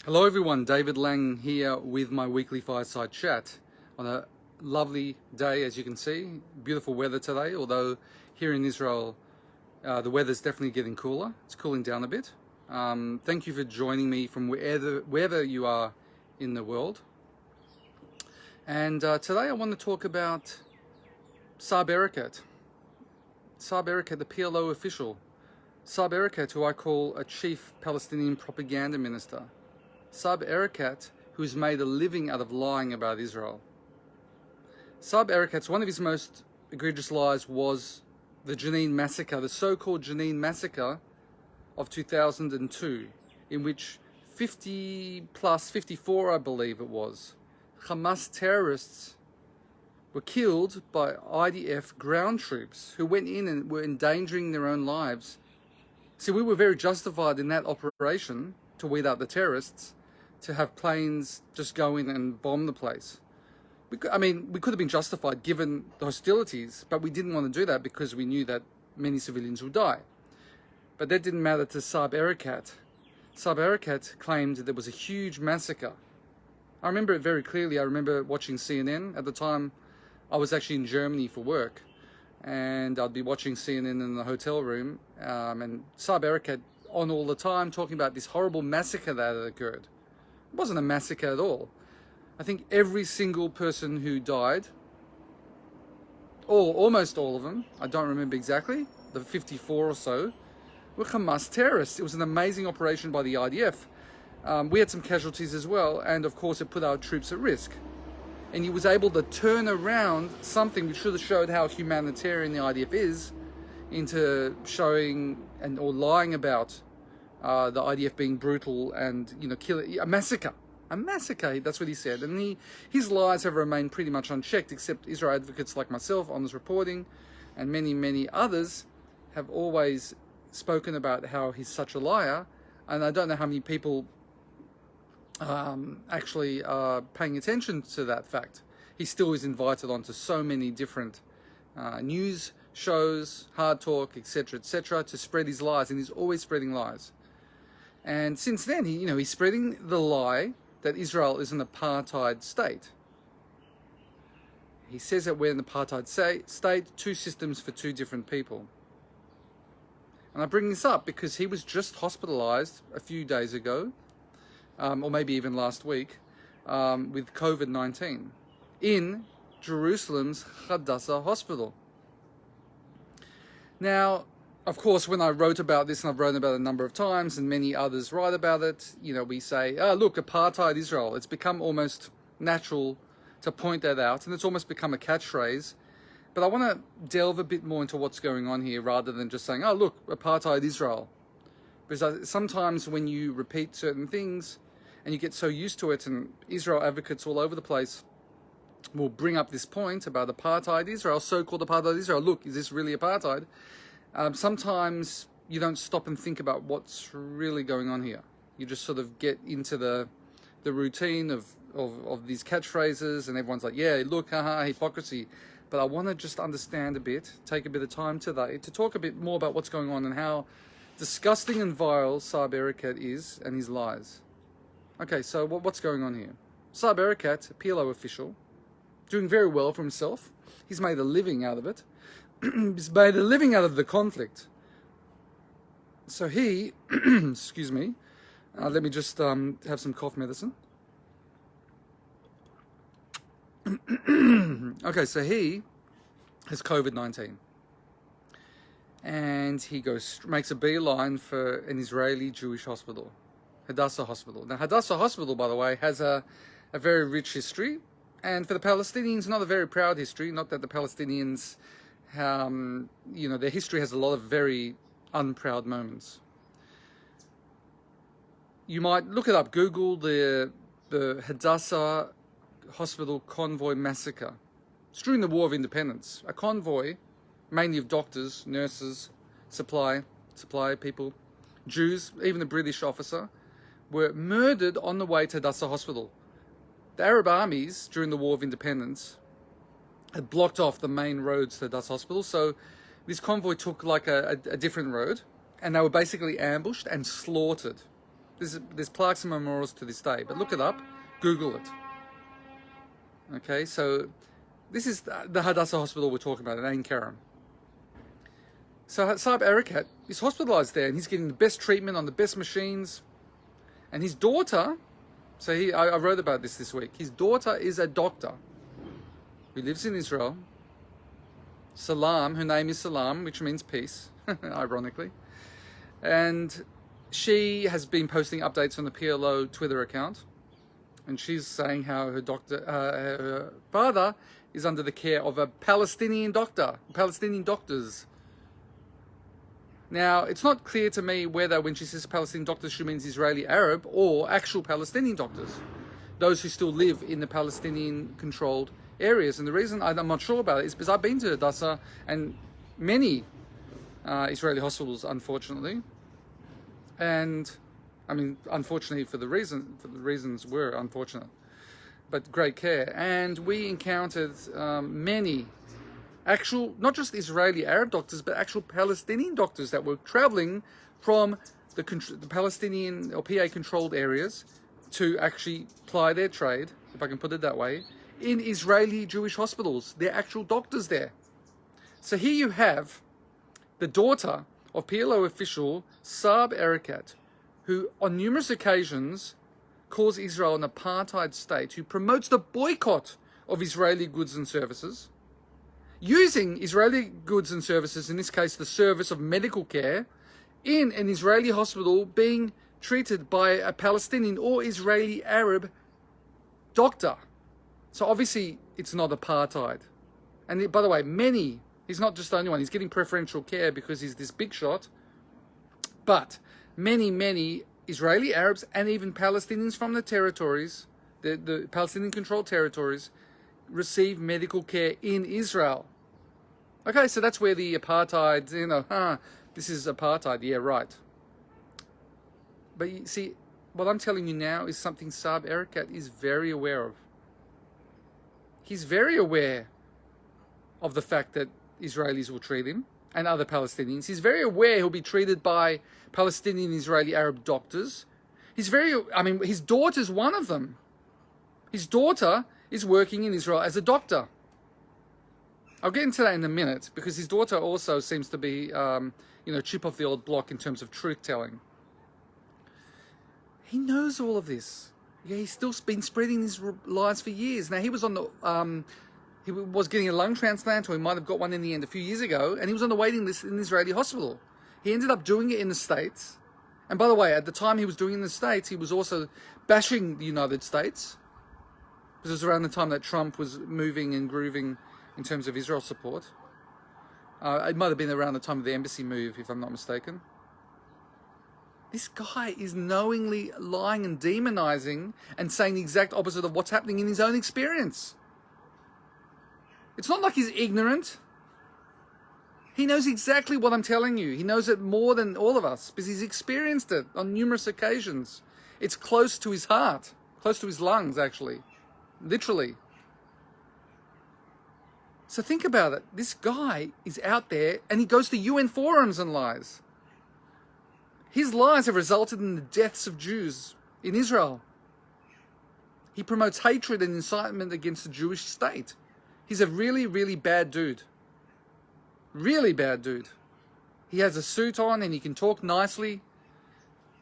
Hello everyone, David Lang here with my weekly fireside chat on a lovely day. As you can see, beautiful weather today, although here in Israel the weather's definitely getting cooler. It's cooling down a bit. Thank you for joining me from wherever you are in the world. And today I want to talk about Saeb Erekat. Saeb Erekat, the PLO official. Saeb Erekat, who I call a chief Palestinian propaganda minister. Saeb Erekat, who's made a living out of lying about Israel. Saeb Erekat's one of his most egregious lies was the Jenin massacre, the so-called Jenin massacre of 2002, in which 54 I believe it was, Hamas terrorists were killed by IDF ground troops who went in and were endangering their own lives. See, we were very justified in that operation to weed out the terrorists, to have planes just go in and bomb the place. We could have been justified given the hostilities, but we didn't want to do that because we knew that many civilians would die. But that didn't matter to Saeb Erekat. Saeb Erekat claimed that there was a huge massacre. I remember it very clearly. I remember watching CNN. At the time, I was actually in Germany for work, and I'd be watching CNN in the hotel room, and Saeb Erekat on all the time talking about this horrible massacre that had occurred. It wasn't a massacre at all. I think every single person who died, or almost all of them, I don't remember exactly, the 54 or so, were Hamas terrorists. It was an amazing operation by the IDF. We had some casualties as well, and of course it put our troops at risk. And he was able to turn around something which should have showed how humanitarian the IDF is into showing or lying about the IDF being brutal and, killing, a massacre. A massacre, that's what he said. And his lies have remained pretty much unchecked, except Israel advocates like myself, Honest Reporting, and many, many others have always spoken about how he's such a liar. And I don't know how many people actually are paying attention to that fact. He still is invited onto so many different news shows, hard talk, etc., to spread his lies, and he's always spreading lies. And since then, he's spreading the lie that Israel is an apartheid state. He says that we're an apartheid state, two systems for two different people. And I bring this up because he was just hospitalized a few days ago, or maybe even last week, with COVID-19 in Jerusalem's Hadassah hospital. Now, of course, when I wrote about this, and I've written about it a number of times, and many others write about it, we say, look, apartheid Israel. It's become almost natural to point that out, and it's almost become a catchphrase. But I want to delve a bit more into what's going on here, rather than just saying, look, apartheid Israel. Because sometimes when you repeat certain things, and you get so used to it, and Israel advocates all over the place will bring up this point about apartheid Israel, so-called apartheid Israel. Look, is this really apartheid? Sometimes you don't stop and think about what's really going on here. You just sort of get into the routine of these catchphrases, and everyone's like, yeah, look, haha, hypocrisy. But I want to just understand a bit, take a bit of time today to talk a bit more about what's going on and how disgusting and vile Saeb Erekat is and his lies. Okay, so what's going on here? Saeb Erekat, a PLO official, doing very well for himself. He's made a living out of it. He's made a living out of the conflict. So he, excuse me, let me just have some cough medicine. Okay, so he has COVID-19. And he makes a beeline for an Israeli Jewish hospital, Hadassah Hospital. Now, Hadassah Hospital, by the way, has a very rich history. And for the Palestinians, not a very proud history. Not that the Palestinians, their history has a lot of very unproud moments. You might look it up, Google the Hadassah Hospital convoy massacre. It's during the War of Independence. A convoy, mainly of doctors, nurses, supply people, Jews, even a British officer, were murdered on the way to Hadassah Hospital. The Arab armies, during the War of Independence, had blocked off the main roads to Hadassah Hospital, so this convoy took like a different road, and they were basically ambushed and slaughtered. There's plaques and memorials to this day, but look it up, Google it. Okay, so this is the Hadassah hospital we're talking about in Ain Karam. So Saeb Erekat is hospitalized there, and he's getting the best treatment on the best machines. And his daughter, so I wrote about this week. His daughter is a doctor who lives in Israel. Salam, her name is Salam, which means peace, ironically. And she has been posting updates on the PLO Twitter account. And she's saying how her father is under the care of a Palestinian doctors. Now, it's not clear to me whether when she says Palestinian doctors, she means Israeli Arab or actual Palestinian doctors, those who still live in the Palestinian-controlled areas. And the reason I'm not sure about it is because I've been to Hadassah and many Israeli hospitals, unfortunately. And I mean, unfortunately for the reasons were unfortunate, but great care. And we encountered many actual, not just Israeli Arab doctors, but actual Palestinian doctors that were traveling from the Palestinian or PA controlled areas to actually ply their trade, if I can put it that way, in Israeli Jewish hospitals. They're actual doctors there. So here you have the daughter of PLO official Saeb Erekat, who on numerous occasions calls Israel an apartheid state, who promotes the boycott of Israeli goods and services, using Israeli goods and services, in this case the service of medical care, in an Israeli hospital being treated by a Palestinian or Israeli Arab doctor. So obviously it's not apartheid. And by the way, he's not just the only one, he's getting preferential care because he's this big shot, but many Israeli Arabs and even Palestinians from the territories, the Palestinian controlled territories, receive medical care in Israel. Okay, so that's where the apartheid, this is apartheid, yeah, right. But you see, what I'm telling you now is something Saeb Erekat is very aware of. He's very aware of the fact that Israelis will treat him and other Palestinians. He's very aware he'll be treated by Palestinian Israeli Arab doctors. His daughter's one of them. His daughter is working in Israel as a doctor. I'll get into that in a minute, because his daughter also seems to be, chip off the old block in terms of truth telling. He knows all of this. Yeah, he's still been spreading these lies for years. Now, he was on the, he was getting a lung transplant, or he might have got one in the end a few years ago, and he was on the waiting list in an Israeli hospital. He ended up doing it in the States. And by the way, at the time he was doing it in the States, he was also bashing the United States. Because it was around the time that Trump was moving and grooving in terms of Israel support. It might have been around the time of the embassy move, if I'm not mistaken. This guy is knowingly lying and demonizing and saying the exact opposite of what's happening in his own experience. It's not like he's ignorant. He knows exactly what I'm telling you. He knows it more than all of us because he's experienced it on numerous occasions. It's close to his heart, close to his lungs, actually, literally. So think about it. This guy is out there and he goes to UN forums and lies. His lies have resulted in the deaths of Jews in Israel. He promotes hatred and incitement against the Jewish state. He's a really, really bad dude. Really bad dude. He has a suit on and he can talk nicely.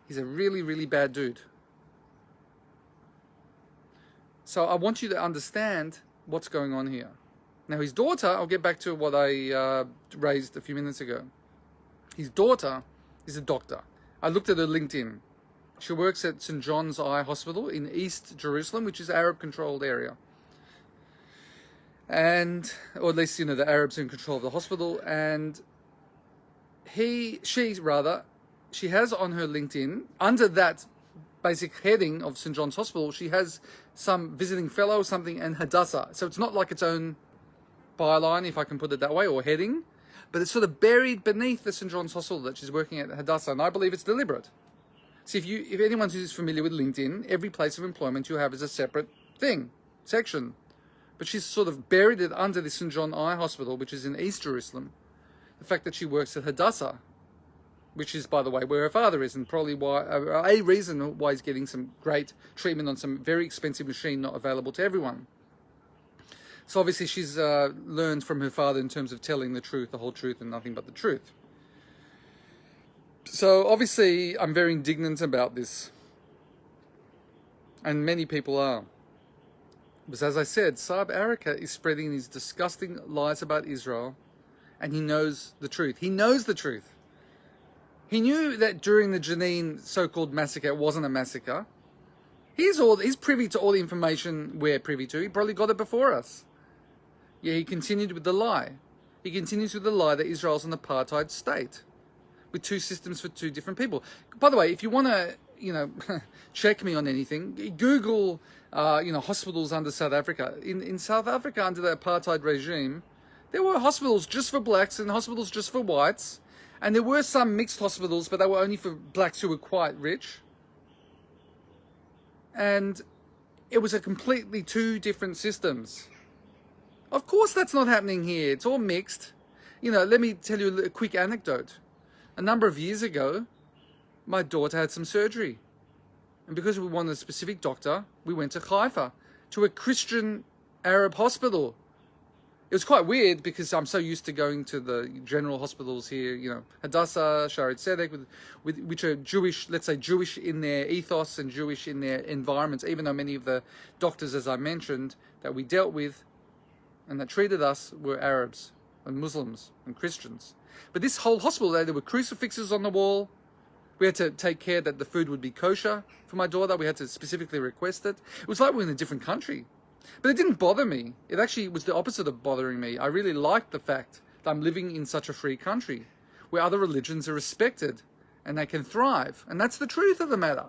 He's a really, really bad dude. So I want you to understand what's going on here. Now his daughter, I'll get back to what I raised a few minutes ago. His daughter is a doctor. I looked at her LinkedIn. She works at St. John's Eye Hospital in East Jerusalem, which is an Arab-controlled area. And, or at least, the Arabs are in control of the hospital. And she has on her LinkedIn, under that basic heading of St. John's Hospital, she has some visiting fellow or something and Hadassah. So it's not like its own byline, if I can put it that way, or heading, but it's sort of buried beneath the St. John's Hospital that she's working at Hadassah, and I believe it's deliberate. See, if anyone who's familiar with LinkedIn, every place of employment you have is a separate section. But she's sort of buried it under the St. John Eye Hospital, which is in East Jerusalem. The fact that she works at Hadassah, which is, by the way, where her father is, and probably why a reason why he's getting some great treatment on some very expensive machine not available to everyone. So obviously she's learned from her father in terms of telling the truth, the whole truth, and nothing but the truth. So obviously I'm very indignant about this, and many people are. Because as I said, Saeb Erekat is spreading these disgusting lies about Israel, and he knows the truth. He knows the truth. He knew that during the Jenin so-called massacre, it wasn't a massacre. He's privy to all the information we're privy to. He probably got it before us. Yeah, he continued with the lie. He continues with the lie that Israel's an apartheid state with two systems for two different people. By the way, if you want to, check me on anything, Google, hospitals under South Africa. In South Africa, under the apartheid regime, there were hospitals just for blacks and hospitals just for whites. And there were some mixed hospitals, but they were only for blacks who were quite rich. And it was a completely two different systems. Of course that's not happening here. It's all mixed. Let me tell you a quick anecdote. A number of years ago, my daughter had some surgery. And because we wanted a specific doctor, we went to Haifa, to a Christian Arab hospital. It was quite weird because I'm so used to going to the general hospitals here, Hadassah, Shaare Zedek, which are Jewish, let's say Jewish in their ethos and Jewish in their environments, even though many of the doctors, as I mentioned, that we dealt with and that treated us were Arabs and Muslims and Christians. But this whole hospital, there were crucifixes on the wall. We had to take care that the food would be kosher for my daughter. We had to specifically request it. It was like we were in a different country. But it didn't bother me. It actually was the opposite of bothering me. I really liked the fact that I'm living in such a free country where other religions are respected and they can thrive. And that's the truth of the matter.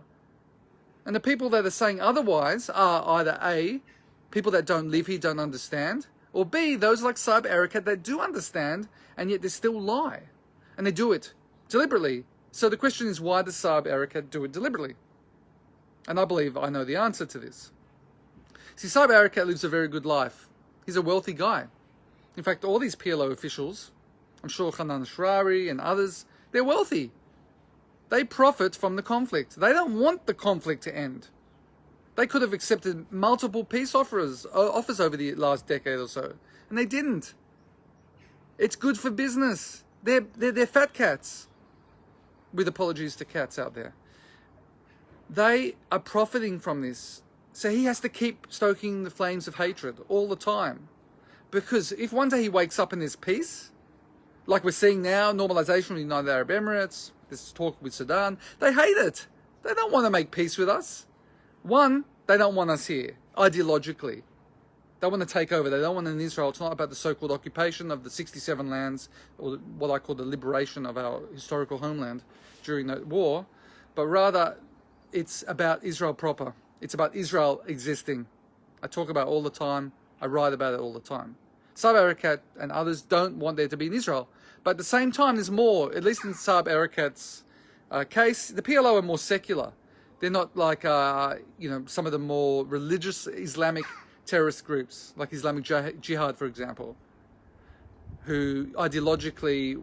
And the people that are saying otherwise are either A, people that don't live here don't understand, or B, those like Saeb Erekat that do understand and yet they still lie. And they do it deliberately. So the question is, why does Saeb Erekat do it deliberately? And I believe I know the answer to this. See, Saeb Erekat lives a very good life. He's a wealthy guy. In fact, all these PLO officials, I'm sure Hanan Shrari and others, they're wealthy. They profit from the conflict. They don't want the conflict to end. They could have accepted multiple peace offers over the last decade or so, and they didn't. It's good for business. They're fat cats, with apologies to cats out there. They are profiting from this. So he has to keep stoking the flames of hatred all the time. Because if one day he wakes up and there's peace, like we're seeing now, normalization with the United Arab Emirates, this talk with Sudan, they hate it. They don't want to make peace with us. One, they don't want us here, ideologically. They want to take over. They don't want an Israel. It's not about the so-called occupation of the 67 lands, or what I call the liberation of our historical homeland during the war, but rather it's about Israel proper. It's about Israel existing. I talk about it all the time. I write about it all the time. Saeb Erekat and others don't want there to be an Israel. But at the same time, there's more. At least in Saeb Erekat's case, the PLO are more secular. They're not like, some of the more religious Islamic terrorist groups, like Islamic Jihad, for example, who ideologically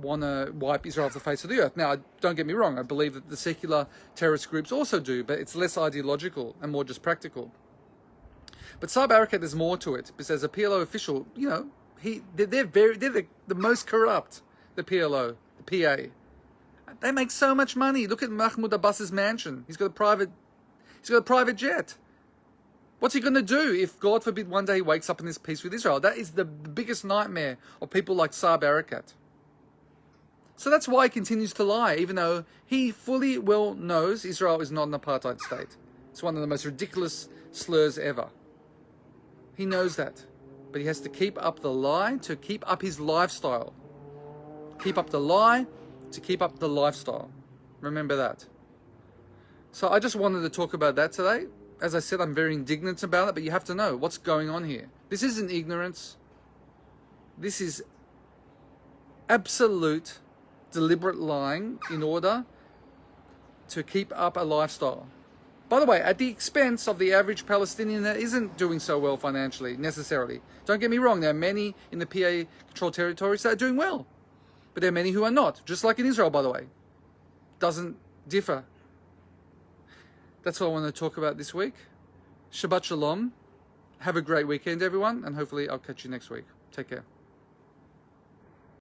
want to wipe Israel off the face of the earth. Now, don't get me wrong, I believe that the secular terrorist groups also do, but it's less ideological and more just practical. But Saeb Erekat, there's more to it, because as a PLO official, they're the most corrupt, the PLO, the PA. They make so much money. Look at Mahmoud Abbas's mansion. He's got a private jet. What's he going to do if, God forbid, one day he wakes up in this peace with Israel? That is the biggest nightmare of people like Saeb Erekat. So that's why he continues to lie, even though he fully well knows Israel is not an apartheid state. It's one of the most ridiculous slurs ever. He knows that. But he has to keep up the lie to keep up his lifestyle. Keep up the lie to keep up the lifestyle. Remember that. So I just wanted to talk about that today. As I said, I'm very indignant about it, but you have to know what's going on here. This isn't ignorance. This is absolute deliberate lying in order to keep up a lifestyle. By the way, at the expense of the average Palestinian that isn't doing so well financially, necessarily. Don't get me wrong, there are many in the PA controlled territories that are doing well. But there are many who are not, just like in Israel, by the way. doesn't differ. That's all I want to talk about this week. Shabbat Shalom. Have a great weekend, everyone, and hopefully I'll catch you next week. Take care.